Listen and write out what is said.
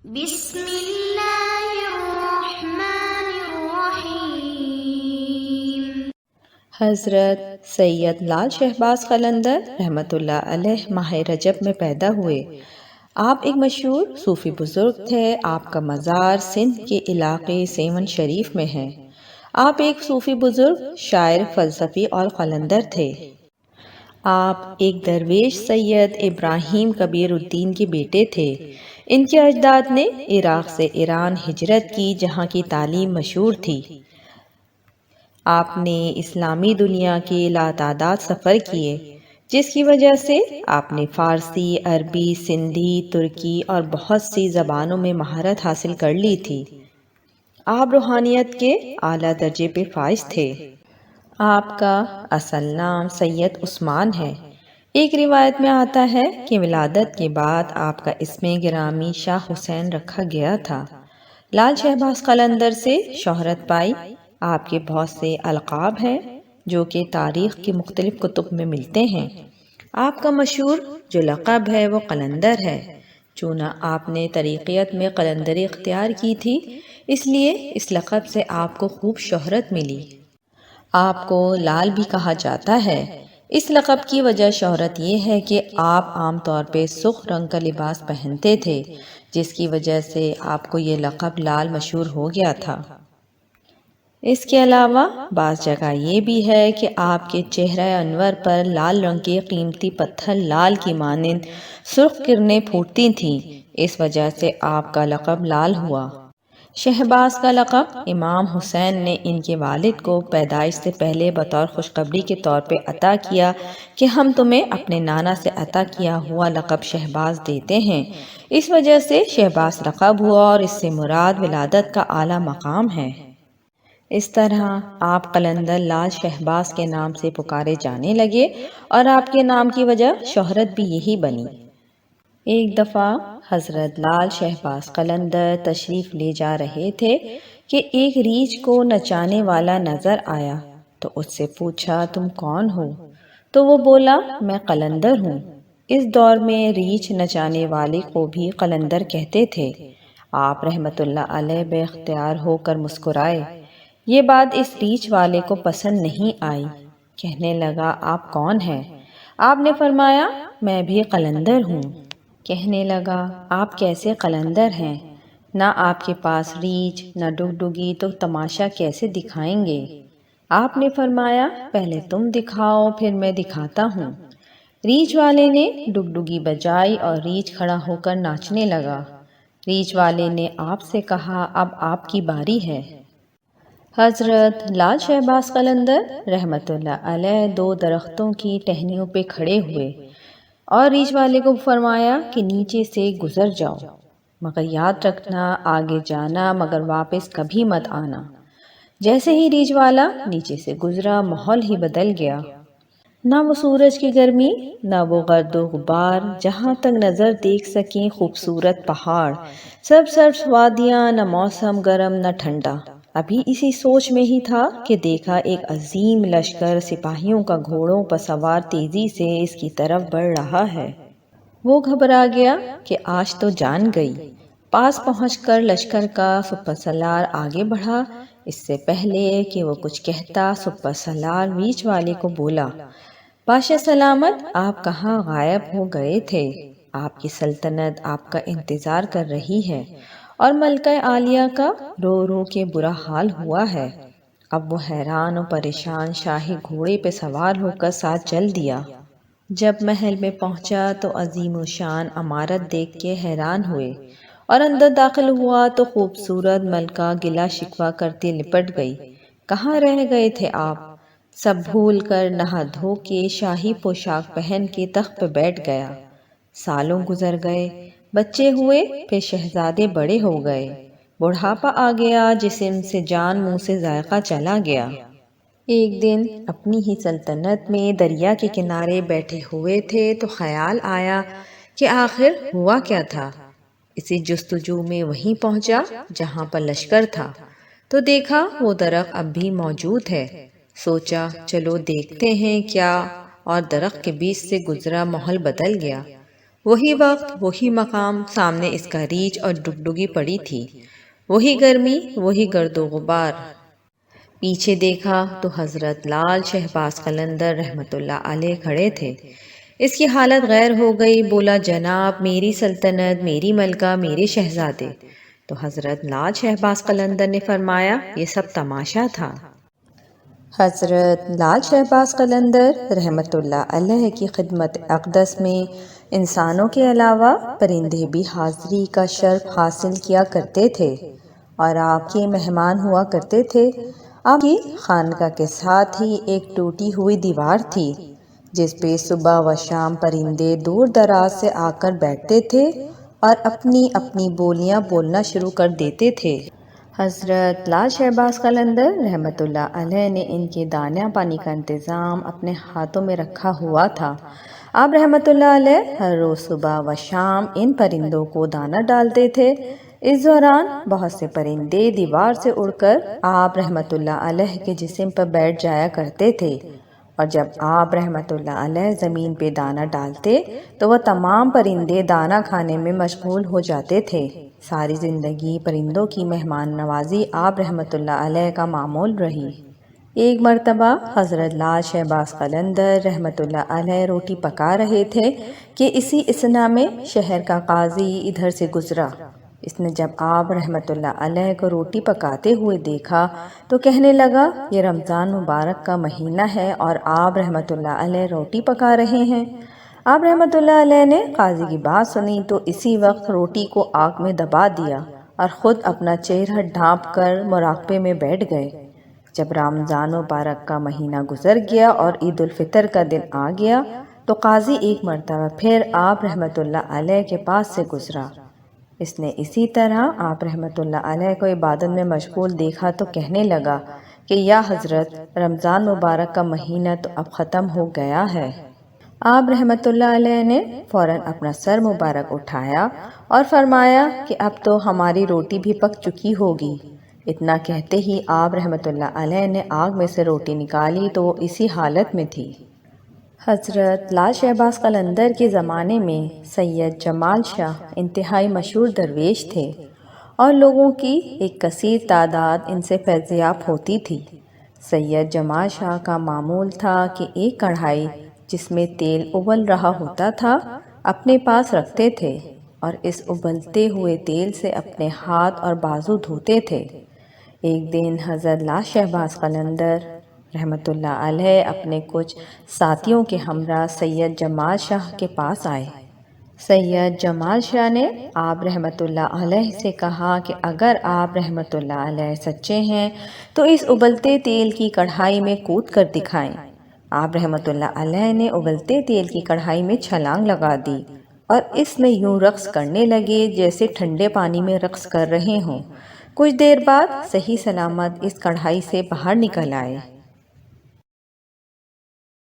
بسم اللہ الرحمن الرحیم۔ حضرت سید لال شہباز قلندر رحمۃ اللہ علیہ ماہ رجب میں پیدا ہوئے۔ آپ ایک مشہور صوفی بزرگ تھے۔ آپ کا مزار سندھ کے علاقے سیون شریف میں ہے۔ آپ ایک صوفی بزرگ، شاعر، فلسفی اور قلندر تھے۔ آپ ایک درویش سید ابراہیم کبیر الدین کے بیٹے تھے۔ ان کے اجداد نے عراق سے ایران ہجرت کی، جہاں کی تعلیم مشہور تھی۔ آپ نے اسلامی دنیا کے لاتعداد سفر کیے، جس کی وجہ سے آپ نے فارسی، عربی، سندھی، ترکی اور بہت سی زبانوں میں مہارت حاصل کر لی تھی۔ آپ روحانیت کے اعلیٰ درجے پہ فائز تھے۔ آپ کا اصل نام سید عثمان ہے۔ ایک روایت میں آتا ہے کہ ولادت کے بعد آپ کا اسم گرامی شاہ حسین رکھا گیا تھا۔ لال شہباز قلندر سے شہرت پائی۔ آپ کے بہت سے القاب ہیں جو کہ تاریخ کی مختلف کتب میں ملتے ہیں۔ آپ کا مشہور جو لقب ہے وہ قلندر ہے۔ چونکہ آپ نے طریقیت میں قلندری اختیار کی تھی، اس لیے اس لقب سے آپ کو خوب شہرت ملی۔ آپ کو لال بھی کہا جاتا ہے۔ اس لقب کی وجہ شہرت یہ ہے کہ آپ عام طور پہ سرخ رنگ کا لباس پہنتے تھے، جس کی وجہ سے آپ کو یہ لقب لال مشہور ہو گیا تھا۔ اس کے علاوہ بعض جگہ یہ بھی ہے کہ آپ کے چہرہ انور پر لال رنگ کے قیمتی پتھر لال کی مانند سرخ کرنیں پھوٹتی تھیں، اس وجہ سے آپ کا لقب لال ہوا۔ شہباز کا لقب امام حسین نے ان کے والد کو پیدائش سے پہلے بطور خوشخبری کے طور پہ عطا کیا کہ ہم تمہیں اپنے نانا سے عطا کیا ہوا لقب شہباز دیتے ہیں۔ اس وجہ سے شہباز لقب ہوا اور اس سے مراد ولادت کا اعلیٰ مقام ہے۔ اس طرح آپ قلندر لال شہباز کے نام سے پکارے جانے لگے اور آپ کے نام کی وجہ شہرت بھی یہی بنی۔ ایک دفعہ حضرت لال شہباز قلندر تشریف لے جا رہے تھے کہ ایک ریچھ کو نچانے والا نظر آیا تو اس سے پوچھا تم کون ہو؟ تو وہ بولا میں قلندر ہوں۔ اس دور میں ریچھ نچانے والے کو بھی قلندر کہتے تھے۔ آپ رحمت اللہ علیہ بے اختیار ہو کر مسکرائے۔ یہ بات اس ریچھ والے کو پسند نہیں آئی۔ کہنے لگا آپ کون ہیں؟ آپ نے فرمایا میں بھی قلندر ہوں۔ کہنے لگا آپ کیسے قلندر ہیں؟ نہ آپ کے پاس ریچھ نہ ڈگڈگی، تو تماشا کیسے دکھائیں گے؟ آپ نے فرمایا پہلے تم دکھاؤ پھر میں دکھاتا ہوں۔ ریچھ والے نے ڈگڈگی بجائی اور ریچھ کھڑا ہو کر ناچنے لگا۔ ریچھ والے نے آپ سے کہا اب آپ کی باری ہے۔ حضرت لال شہباز قلندر رحمت اللہ علیہ دو درختوں کی ٹہنیوں پہ کھڑے ہوئے اور ریچھ والے کو فرمایا کہ نیچے سے گزر جاؤ، مگر یاد رکھنا آگے جانا مگر واپس کبھی مت آنا۔ جیسے ہی ریچھ والا نیچے سے گزرا، ماحول ہی بدل گیا۔ نہ وہ سورج کی گرمی، نہ وہ گرد و غبار، جہاں تک نظر دیکھ سکیں خوبصورت پہاڑ، سب سبز وادیاں، نہ موسم گرم نہ ٹھنڈا۔ ابھی اسی سوچ میں ہی تھا کہ دیکھا ایک عظیم لشکر سپاہیوں کا گھوڑوں پر سوار تیزی سے اس کی طرف بڑھ رہا ہے۔ وہ گھبرا گیا کہ آج تو جان گئی۔ پاس پہنچ کر لشکر کا سپہ سالار آگے بڑھا۔ اس سے پہلے کہ وہ کچھ کہتا، سپہ سالار ریچھ والے کو بولا بادشاہ سلامت، آپ کہاں غائب ہو گئے تھے؟ آپ کی سلطنت آپ کا انتظار کر رہی ہے اور ملکہ عالیہ کا رو رو کے برا حال ہوا ہے۔ اب وہ حیران و پریشان شاہی گھوڑے پہ سوار ہو کر ساتھ چل دیا۔ جب محل میں پہنچا تو عظیم و شان عمارت دیکھ کے حیران ہوئے اور اندر داخل ہوا تو خوبصورت ملکہ گلہ شکوہ کرتی لپٹ گئی۔ کہاں رہ گئے تھے آپ؟ سب بھول کر نہا دھو کے شاہی پوشاک پہن کے تخت پہ بیٹھ گیا۔ سالوں گزر گئے، بچے ہوئے، پھر شہزادے بڑے ہو گئے، بڑھاپا آ گیا، جسم سے جان منہ سے ذائقہ چلا گیا۔ ایک دن اپنی ہی سلطنت میں دریا کے کنارے بیٹھے ہوئے تھے تو خیال آیا کہ آخر ہوا کیا تھا۔ اسی جستجو میں وہیں پہنچا جہاں پر لشکر تھا تو دیکھا وہ درخت اب بھی موجود ہے۔ سوچا چلو دیکھتے ہیں کیا، اور درخت کے بیچ سے گزرا، ماحول بدل گیا۔ وہی وقت، وہی مقام، سامنے اس کا ریچھ اور ڈگڈگی پڑی تھی، وہی گرمی، وہی گرد و غبار۔ پیچھے دیکھا تو حضرت لال شہباز قلندر رحمۃ اللہ علیہ کھڑے تھے۔ اس کی حالت غیر ہو گئی، بولا جناب میری سلطنت، میری ملکہ، میرے شہزادے۔ تو حضرت لال شہباز قلندر نے فرمایا یہ سب تماشا تھا۔ حضرت لال شہباز قلندر رحمۃ اللہ علیہ کی خدمت اقدس میں انسانوں کے علاوہ پرندے بھی حاضری کا شرف حاصل کیا کرتے تھے اور آپ کے مہمان ہوا کرتے تھے۔ آپ کی خانقاہ کے ساتھ ہی ایک ٹوٹی ہوئی دیوار تھی جس پہ صبح و شام پرندے دور دراز سے آ کر بیٹھتے تھے اور اپنی اپنی بولیاں بولنا شروع کر دیتے تھے۔ حضرت لال شہباز قلندر رحمۃ اللہ علیہ نے ان کے دانا پانی کا انتظام اپنے ہاتھوں میں رکھا ہوا تھا۔ آپ رحمۃ اللہ علیہ ہر روز صبح و شام ان پرندوں کو دانا ڈالتے تھے۔ اس دوران بہت سے پرندے دیوار سے اڑ کر آپ رحمۃ اللہ علیہ کے جسم پر بیٹھ جایا کرتے تھے، اور جب آپ رحمۃ اللہ علیہ زمین پہ دانا ڈالتے تو وہ تمام پرندے دانا کھانے میں مشغول ہو جاتے تھے۔ ساری زندگی پرندوں کی مہمان نوازی آپ رحمۃ اللہ علیہ کا معمول رہی۔ ایک مرتبہ حضرت لال شہباز قلندر رحمۃ اللہ علیہ روٹی پکا رہے تھے کہ اسی اثنا میں شہر کا قاضی ادھر سے گزرا۔ اس نے جب آپ رحمۃ اللہ علیہ کو روٹی پکاتے ہوئے دیکھا تو کہنے لگا یہ رمضان مبارک کا مہینہ ہے اور آپ رحمۃ اللہ علیہ روٹی پکا رہے ہیں۔ آپ رحمۃ اللہ علیہ نے قاضی کی بات سنی تو اسی وقت روٹی کو آگ میں دبا دیا اور خود اپنا چہرہ ڈھانپ کر مراقبے میں بیٹھ گئے۔ جب رمضان مبارک کا مہینہ گزر گیا اور عید الفطر کا دن آ گیا تو قاضی ایک مرتبہ پھر آپ رحمۃ اللہ علیہ کے پاس سے گزرا۔ اس نے اسی طرح آپ رحمۃ اللہ علیہ کو عبادت میں مشغول دیکھا تو کہنے لگا کہ یا حضرت رمضان مبارک کا مہینہ تو اب ختم ہو گیا ہے۔ آپ رحمۃ اللہ علیہ نے فوراً اپنا سر مبارک اٹھایا اور فرمایا کہ اب تو ہماری روٹی بھی پک چکی ہوگی۔ اتنا کہتے ہی آپ رحمۃ اللہ علیہ نے آگ میں سے روٹی نکالی تو وہ اسی حالت میں تھی۔ حضرت لال شہباز قلندر کے زمانے میں سید جمال شاہ انتہائی مشہور درویش تھے اور لوگوں کی ایک کثیر تعداد ان سے فیضیاب ہوتی تھی۔ سید جمال شاہ کا معمول تھا کہ ایک کڑھائی جس میں تیل ابل رہا ہوتا تھا اپنے پاس رکھتے تھے اور اس ابلتے ہوئے تیل سے اپنے ہاتھ اور بازو دھوتے تھے۔ ایک دن حضرت لال شہباز قلندر رحمۃ اللہ علیہ اپنے کچھ ساتھیوں کے ہمراہ سید جمال شاہ کے پاس آئے۔ سید جمال شاہ نے آپ رحمۃ اللہ علیہ سے کہا کہ اگر آپ رحمۃ اللہ علیہ سچے ہیں تو اس ابلتے تیل کی کڑھائی میں کود کر دکھائیں۔ آپ رحمۃ اللہ علیہ نے ابلتے تیل کی کڑھائی میں چھلانگ لگا دی اور اس میں یوں رقص کرنے لگے جیسے ٹھنڈے پانی میں رقص کر رہے ہوں۔ کچھ دیر بعد صحیح سلامت اس کڑھائی سے باہر نکل آئے۔